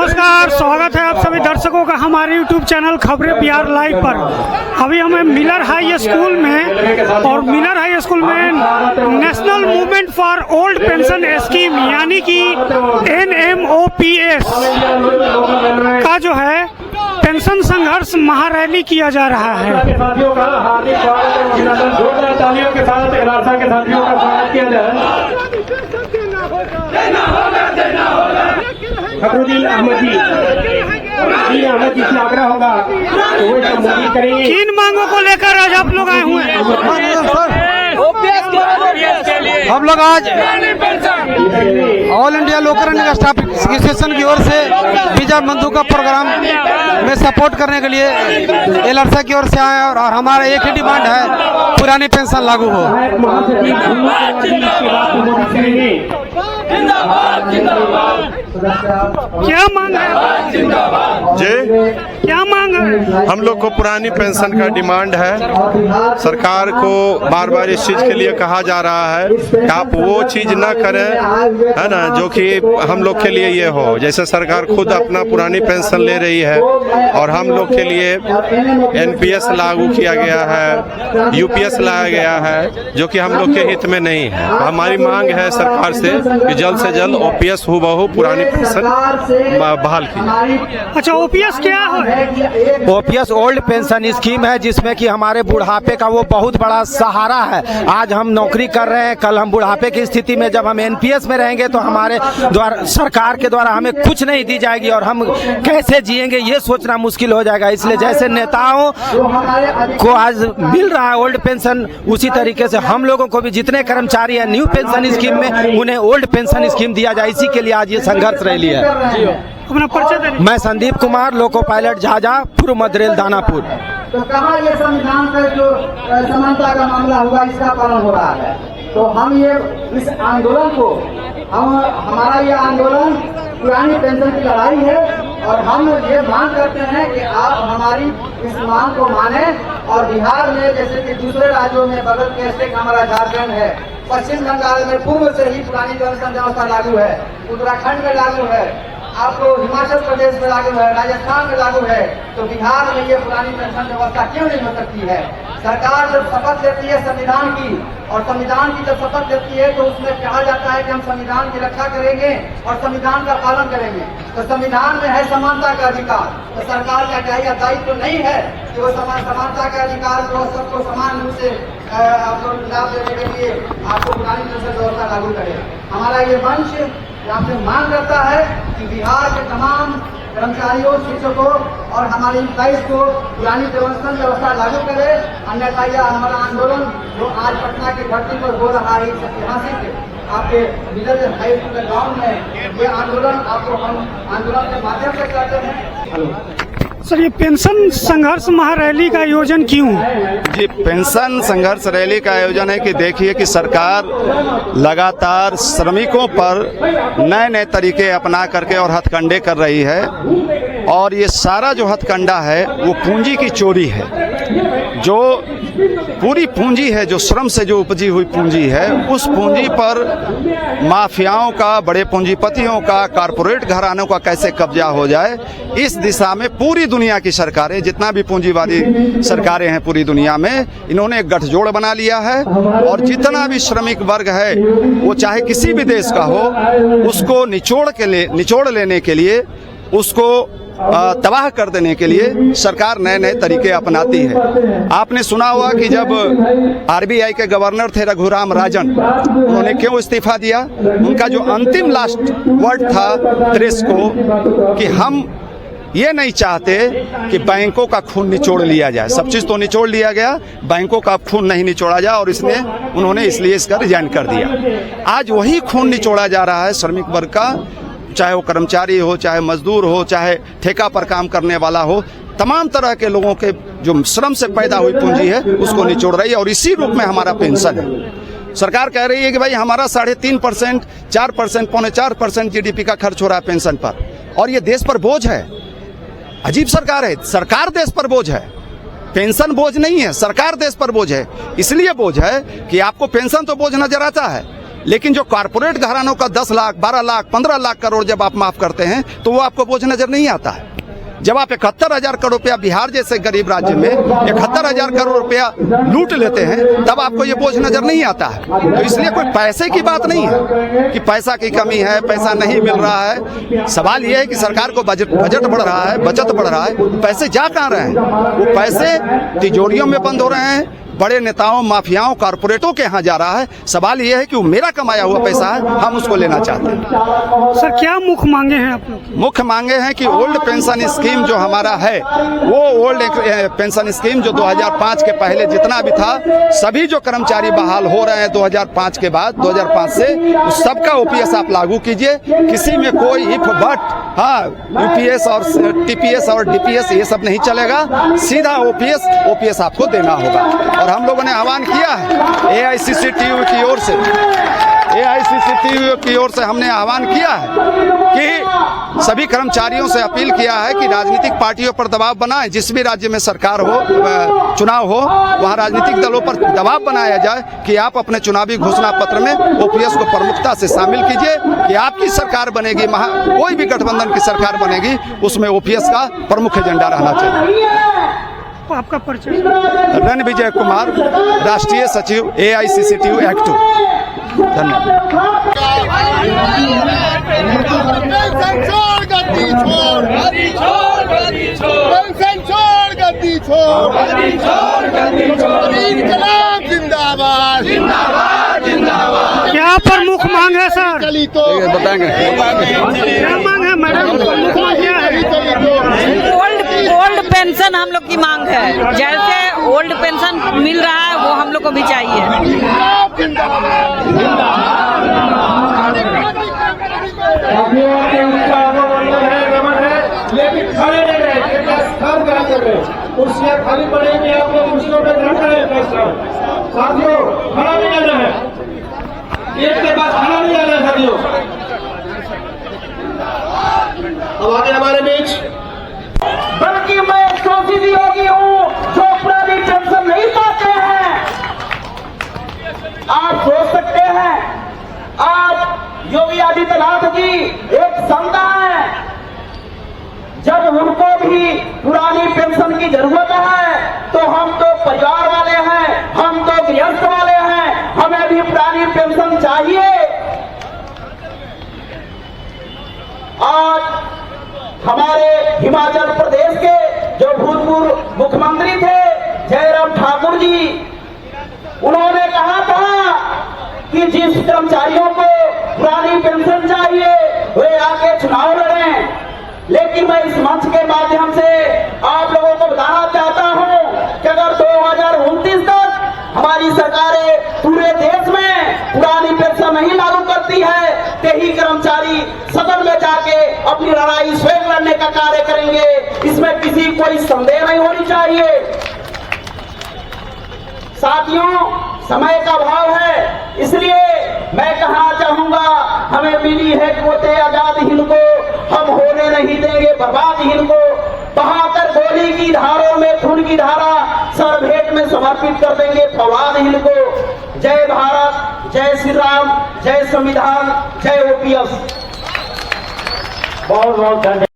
नमस्कार, स्वागत है आप सभी दर्शकों का हमारे YouTube चैनल खबरें बिहार लाइव पर। अभी हमें मिलर हाई स्कूल में और मिलर हाई स्कूल में national movement for old pension scheme यानी कि NMOPS का जो है पेंशन संघर्ष महारैली किया जा रहा है। साथियों का हार्दिक स्वागत, तालियों के साथ एलासा के साथियों का स्वागत किया जाए। फखरुद्दीन अहमद जी से आग्रह होगा तो वो संबोधित करेंगे। किन मांगों को लेकर आज आप लोग आए हुए हैं? हम लोग आज ऑल इंडिया लोकर स्टाफ एसोसिएशन की ओर से विजय बंधु का प्रोग्राम में सपोर्ट करने के लिए एलआरसा की ओर से आए और हमारा एक ही डिमांड है, पुरानी पेंशन लागू हो। क्या मांग है जी? क्या मांग है? हम लोग को पुरानी पेंशन का डिमांड है। सरकार को बार बार इस चीज के लिए कहा जा रहा है कि आप वो चीज ना करें, है ना, जो कि हम लोग के लिए ये हो। जैसे सरकार खुद अपना पुरानी पेंशन ले रही है और हम लोग के लिए NPS लागू किया गया है, UPS लाया गया है, जो कि हम लोग के हित में नहीं है। हमारी मांग है सरकार से कि जल्द से जल्द OPS हुबहू पुरानी पेंशन बहाल की। अच्छा, OPS क्या है? OPS ओल्ड पेंशन स्कीम है जिसमें कि हमारे बुढ़ापे का वो बहुत बड़ा सहारा है। आज हम नौकरी कर रहे हैं, कल हम बुढ़ापे की स्थिति में जब हम NPS में रहेंगे तो हमारे द्वारा सरकार के द्वारा हमें कुछ नहीं दी जाएगी और हम कैसे जिएंगे ये सोचना मुश्किल हो जाएगा। इसलिए जैसे नेताओं को आज मिल रहा है ओल्ड पेंशन, उसी तरीके से हम लोगों को भी जितने कर्मचारी हैं न्यू पेंशन स्कीम में उन्हें ओल्ड पेंशन स्कीम दिया जाए। इसी के लिए आज ये संघर्ष रैली है। अपना परिचय दें। मैं संदीप कुमार, लोको पायलट झाझा, पूर्व मध्य रेल दानापुर। तो कहाँ ये संविधान का जो समानता का मामला हुआ इसका पालन हो रहा है? तो हम ये इस आंदोलन को हमारा ये आंदोलन पुरानी पेंशन की लड़ाई है और हम ये मांग करते हैं कि आप हमारी इस मांग को माने। और बिहार में जैसे कि दूसरे राज्यों में बगल के स्टेट हमारा झारखंड है, पश्चिम बंगाल में पूर्व से ही पुरानी पेंशन व्यवस्था लागू है, उत्तराखंड में लागू है, आपको हिमाचल प्रदेश में लागू है, राजस्थान में लागू है, तो बिहार में ये पुरानी पेंशन व्यवस्था क्यों नहीं हो सकती है? सरकार जब शपथ लेती है संविधान की और संविधान की जब शपथ लेती है तो उसमें कहा जाता है कि हम संविधान की रक्षा करेंगे और संविधान का पालन करेंगे। तो संविधान में है समानता का अधिकार, तो सरकार का क्या यह दायित्व नहीं है कि वो समानता के अधिकार को सबको समान रूप से आपको लाभ देने के लिए आपको पुरानी पेंशन व्यवस्था लागू करे। हमारा ये मंच आपसे मांग करता है कि बिहार के तमाम कर्मचारियों, शिक्षकों और हमारे इम्प्लॉइज को पुरानी पेंशन व्यवस्था लागू करे, अन्यथा यह हमारा आंदोलन जो आज पटना की धरती पर हो रहा है इस ऐतिहासिक आपके मिलर हाई स्कूल के ग्राउंड में, ये आंदोलन आपको हम आंदोलन के माध्यम से करते हैं। सर, ये पेंशन संघर्ष महारैली का आयोजन क्यों? जी, पेंशन संघर्ष रैली का आयोजन है कि देखिए कि सरकार लगातार श्रमिकों पर नए नए तरीके अपना करके और हथकंडे कर रही है और ये सारा जो हथकंडा है वो पूंजी की चोरी है। जो पूरी पूंजी है, जो श्रम से जो उपजी हुई पूंजी है, उस पूंजी पर माफियाओं का, बड़े पूंजीपतियों का, कारपोरेट घरानों का कैसे कब्जा हो जाए, इस दिशा में पूरी दुनिया की सरकारें, जितना भी पूंजीवादी सरकारें हैं पूरी दुनिया में, इन्होंने एक गठजोड़ बना लिया है और जितना भी श्रमिक वर्ग है वो चाहे किसी भी देश का हो, उसको निचोड़ लेने के लिए, उसको तबाह कर देने के लिए सरकार नए नए तरीके अपनाती है। आपने सुना होगा कि जब RBI के गवर्नर थे रघुराम राजन, उन्होंने क्यों इस्तीफा दिया? उनका जो अंतिम लास्ट वर्ड था प्रेस को कि हम ये नहीं चाहते कि बैंकों का खून निचोड़ लिया जाए। सब चीज तो निचोड़ लिया गया, बैंकों का खून नहीं निचोड़ा जाए और उन्होंने इसलिए इसका रिजाइन कर दिया। आज वही खून निचोड़ा जा रहा है श्रमिक वर्ग का, चाहे वो कर्मचारी हो, चाहे मजदूर हो, चाहे ठेका पर काम करने वाला हो, तमाम तरह के लोगों के जो श्रम से पैदा हुई पूंजी है उसको निचोड़ रही है। और इसी रूप में हमारा पेंशन है। सरकार कह रही है कि भाई हमारा 3.5%, 4%, 4.25% GDP का खर्च हो रहा है पेंशन पर, और ये देश पर बोझ है। अजीब सरकार है, सरकार देश पर बोझ है, पेंशन बोझ नहीं है, सरकार देश पर बोझ है। इसलिए बोझ है कि आपको पेंशन तो बोझ नजर आता है, लेकिन जो कॉरपोरेट घरानों का 10 लाख 12 लाख 15 लाख करोड़ जब आप माफ करते हैं तो वो आपको बोझ नजर नहीं आता है। जब आप 71,000 करोड़ रुपया बिहार जैसे गरीब राज्य में 71,000 करोड़ रुपया लूट लेते हैं तब आपको ये बोझ नजर नहीं आता है। तो इसलिए कोई पैसे की बात नहीं है कि पैसा की कमी है, पैसा नहीं मिल रहा है। सवाल ये है कि सरकार को बजट बढ़ रहा है, बचत बढ़ रहा है, पैसे जा कहाँ रहे हैं? वो पैसे तिजोरियों में बंद हो रहे हैं, बड़े नेताओं, माफियाओं, कारपोरेटों के यहाँ जा रहा है। सवाल ये है कि वो मेरा कमाया हुआ पैसा है, हम उसको लेना चाहते हैं। सर क्या मुख्य मांगे हैं आप लोग? मुख्य मांगे हैं कि ओल्ड पेंशन स्कीम जो हमारा है वो ओल्ड पेंशन स्कीम जो 2005 के पहले जितना भी था, सभी जो कर्मचारी बहाल हो रहे हैं 2005 के बाद 2005 से, उस सबका ओपीएस आप लागू कीजिए। किसी में कोई इफ बट, हाँ, यूपीएस और टीपीएस और डीपीएस ये सब नहीं चलेगा, सीधा ओपीएस आपको देना होगा। और हम लोगों ने आह्वान किया है एआईसीसीटीयू की ओर से, एआईसीसीटीयू की ओर से हमने आह्वान किया है कि सभी कर्मचारियों से अपील किया है कि राजनीतिक पार्टियों पर दबाव बनाएं। जिस भी राज्य में सरकार हो, चुनाव हो, वहां राजनीतिक दलों पर दबाव बनाया जाए कि आप अपने चुनावी घोषणा पत्र में ओपीएस को प्रमुखता से शामिल कीजिए कि आपकी सरकार बनेगी, कोई भी गठबंधन की सरकार बनेगी, उसमें ओपीएस का प्रमुख एजेंडा रहना चाहिए। आपका परिचय? रणविजय कुमार, राष्ट्रीय सचिव एआईसीसीटीयू एक्ट 2। धन्यवाद। क्या प्रमुख मांग है सर? बताएंगे क्या मांग है मैडम? प्रमुख मांग क्या है? ओल्ड पेंशन हम लोग की मांग है। जैसे ओल्ड पेंशन मिल रहा है वो हम लोग को भी चाहिए। लेकिन खड़े नहीं रहे, कुर्सियां खाली पड़ेगी, आप लोग कुर्सियों पे बैठ रहे। साथियों खड़ा नहीं जाना है, एक के बाद खड़ा नहीं जाना है साथियों। अब आगे हमारे बीच, बल्कि मैं शोषित योगी हूँ जो पुरानी पेंशन नहीं पाते हैं। आप सोच सकते हैं, आज योगी आदित्यनाथ जी एक संता है, जब उनको भी पुरानी पेंशन की जरूरत है तो हम तो परिवार वाले हैं, हम तो गृहस्थ वाले हैं, हमें भी पुरानी पेंशन चाहिए। आज हमारे हिमाचल प्रदेश के जो भूतपूर्व मुख्यमंत्री थे जयराम ठाकुर जी, उन्होंने कहा था कि जिस कर्मचारियों को पुरानी पेंशन चाहिए वे आके चुनाव लड़ें। लेकिन मैं इस मंच के माध्यम से आप लोगों को बताना चाहता हूं कि अगर 2029 तक हमारी सरकारें पूरे देश में पुरानी पेंशन नहीं लागू करती है तो ही कर्मचारी सदन में जाके अपनी लड़ाई स्वयं लड़ने का कार्य करेंगे। इसमें किसी कोई संदेह नहीं होनी चाहिए। साथियों, समय का भाव है, इसलिए मैं कहना चाहूंगा, हमें मिली है quote आजाद हिंद को हम होने नहीं देंगे बर्बाद हिंद को। बहाकर गोली की धारों में खून की धारा सर भेंट में समर्पित कर देंगे फवाद हिंद को। जय भारत, जय श्री राम, जय संविधान, जय ओपीएस। बहुत बहुत धन्यवाद।